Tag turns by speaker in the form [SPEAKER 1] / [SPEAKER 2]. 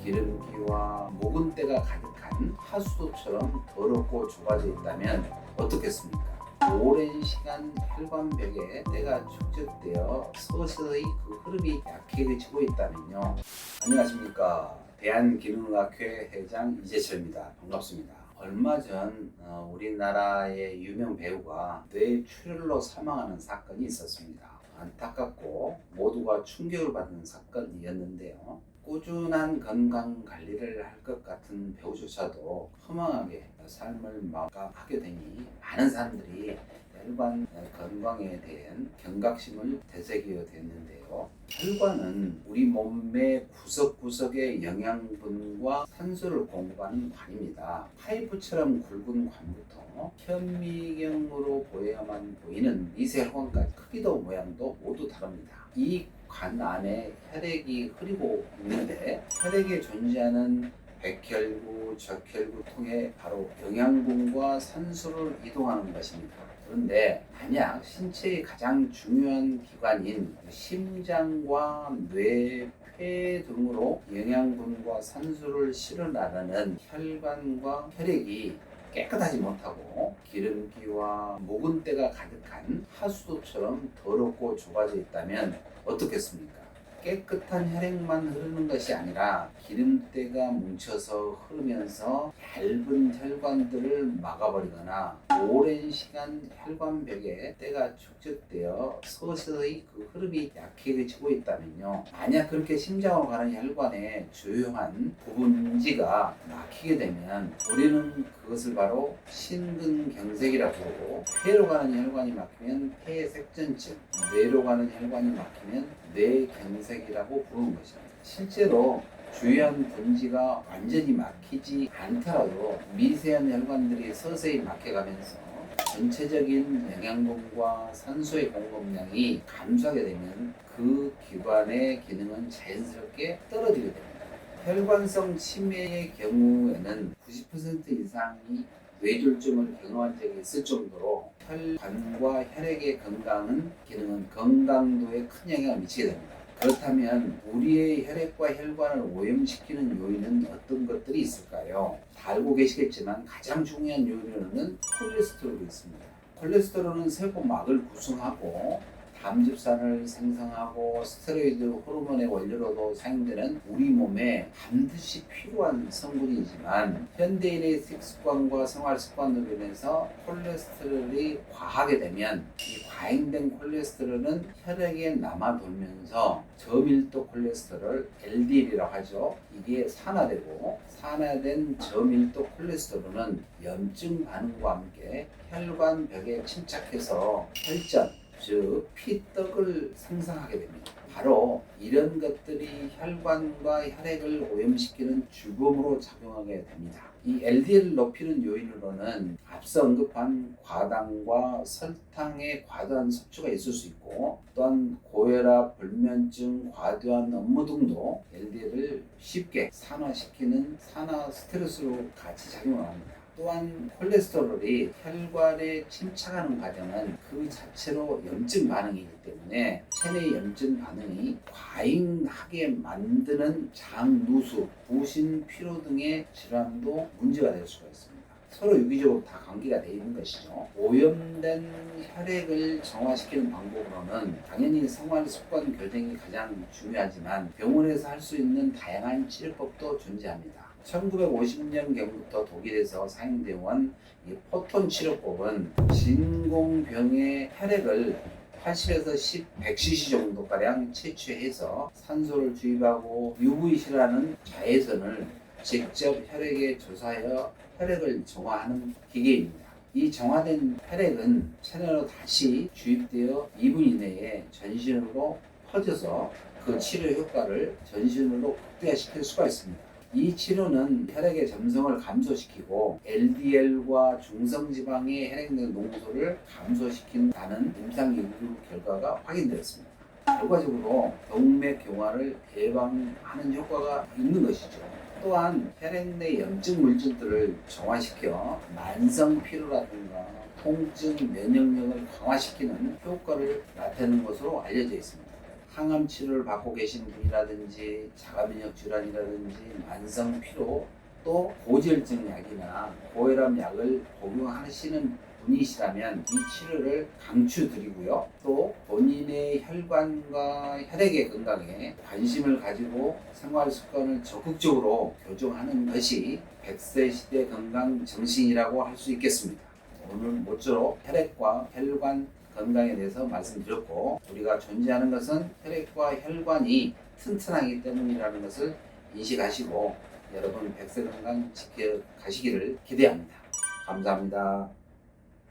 [SPEAKER 1] 기름기와 묵은 때가 가득한 하수도처럼 더럽고 좁아져 있다면 어떻겠습니까? 오랜 시간 혈관벽에 때가 축적되어 서서히 그 흐름이 약해지고 있다면요. 안녕하십니까. 대한기능의학회 회장 이재철입니다. 반갑습니다. 얼마 전 우리나라의 유명 배우가 뇌출혈로 사망하는 사건이 있었습니다. 안타깝고 모두가 충격을 받은 사건이었는데요. 꾸준한 건강 관리를 할 것 같은 배우조차도 허망하게 삶을 마감하게 되니 많은 사람들이 혈관 건강에 대한 경각심을 되새기게 됐는데요. 혈관은 우리 몸의 구석구석의 영양분과 산소를 공급하는 관입니다. 파이프처럼 굵은 관부터 현미경으로 보여야만 보이는 미세혈관까지 크기도 모양도 모두 다릅니다. 이 관 안에 혈액이 흐르고 있는데 혈액에 존재하는 백혈구, 적혈구 통해 바로 영양분과 산소를 이동하는 것입니다. 그런데 만약 신체의 가장 중요한 기관인 심장과 뇌, 폐 등으로 영양분과 산소를 실어 나르는 혈관과 혈액이 깨끗하지 못하고 기름기와 묵은 때가 가득한 하수도처럼 더럽고 좁아져 있다면 어떻겠습니까? 깨끗한 혈액만 흐르는 것이 아니라 기름때가 뭉쳐서 흐르면서 얇은 혈관들을 막아버리거나 오랜 시간 혈관벽에 때가 축적되어 서서히 그 흐름이 약해지고 있다면요. 만약 그렇게 심장으로 가는 혈관의 조용한 부분지가 막히게 되면 우리는 그것을 바로 심근경색이라고 부르고, 폐로 가는 혈관이 막히면 폐색전증, 뇌로 가는 혈관이 막히면 뇌경색이라고 부르는 것입니다. 실제로 주요한 분지가 완전히 막히지 않더라도 미세한 혈관들이 서서히 막혀가면서 전체적인 영양분과 산소의 공급량이 감소하게 되면 그 기관의 기능은 자연스럽게 떨어지게 됩니다. 혈관성 치매의 경우에는 90% 이상이 뇌졸중을 경험한 적이 있을 정도로 혈관과 혈액의 기능은 건강도에 큰 영향을 미치게 됩니다. 그렇다면 우리의 혈액과 혈관을 오염시키는 요인은 어떤 것들이 있을까요? 다 알고 계시겠지만 가장 중요한 요인으로는 콜레스테롤이 있습니다. 콜레스테롤은 세포막을 구성하고 담즙산을 생성하고 스테로이드 호르몬의 원료로도 사용되는 우리 몸에 반드시 필요한 성분이지만 현대인의 식습관과 생활습관으로 인해서 콜레스테롤이 과하게 되면 이 과잉된 콜레스테롤은 혈액에 남아돌면서 저밀도 콜레스테롤 LDL이라고 하죠. 이게 산화되고 산화된 저밀도 콜레스테롤은 염증 반응과 함께 혈관벽에 침착해서 혈전, 즉 피떡을 생성하게 됩니다. 바로 이런 것들이 혈관과 혈액을 오염시키는 주범으로 작용하게 됩니다. 이 LDL을 높이는 요인으로는 앞서 언급한 과당과 설탕의 과도한 섭취가 있을 수 있고, 또한 고혈압, 불면증, 과도한 업무 등도 LDL을 쉽게 산화시키는 산화 스트레스로 같이 작용합니다. 또한 콜레스테롤이 혈관에 침착하는 과정은 그 자체로 염증 반응이기 때문에 체내 염증 반응이 과잉하게 만드는 장누수, 부신, 피로 등의 질환도 문제가 될 수가 있습니다. 서로 유기적으로 다 관계가 되어 있는 것이죠. 오염된 혈액을 정화시키는 방법으로는 당연히 생활 습관 교정이 가장 중요하지만 병원에서 할 수 있는 다양한 치료법도 존재합니다. 1950년경부터 독일에서 사용되어 온 이 포톤 치료법은 진공병의 혈액을 80에서 100cc 정도가량 채취해서 산소를 주입하고 UVC라는 자외선을 직접 혈액에 조사하여 혈액을 정화하는 기계입니다. 이 정화된 혈액은 체내로 다시 주입되어 2분 이내에 전신으로 퍼져서 그 치료 효과를 전신으로 극대화시킬 수가 있습니다. 이 치료는 혈액의 점성을 감소시키고 LDL과 중성지방의 혈액 내 농도를 감소시킨다는 임상 연구 결과가 확인되었습니다. 결과적으로 동맥경화를 예방하는 효과가 있는 것이죠. 또한 혈액 내 염증 물질들을 정화시켜 만성 피로라든가 통증, 면역력을 강화시키는 효과를 나타내는 것으로 알려져 있습니다. 항암 치료를 받고 계신 분이라든지 자가면역 질환이라든지 만성 피로 또 고지혈증 약이나 고혈압 약을 복용하시는 분이시라면 이 치료를 강추드리고요. 또 본인의 혈관과 혈액의 건강에 관심을 가지고 생활 습관을 적극적으로 교정하는 것이 100세 시대 건강 정신이라고 할 수 있겠습니다. 오늘 모쪼록 혈액과 혈관 건강에 대해서 말씀드렸고, 우리가 존재하는 것은 혈액과 혈관이 튼튼하기 때문이라는 것을 인식하시고 여러분 100세 건강 지켜가시기를 기대합니다. 감사합니다.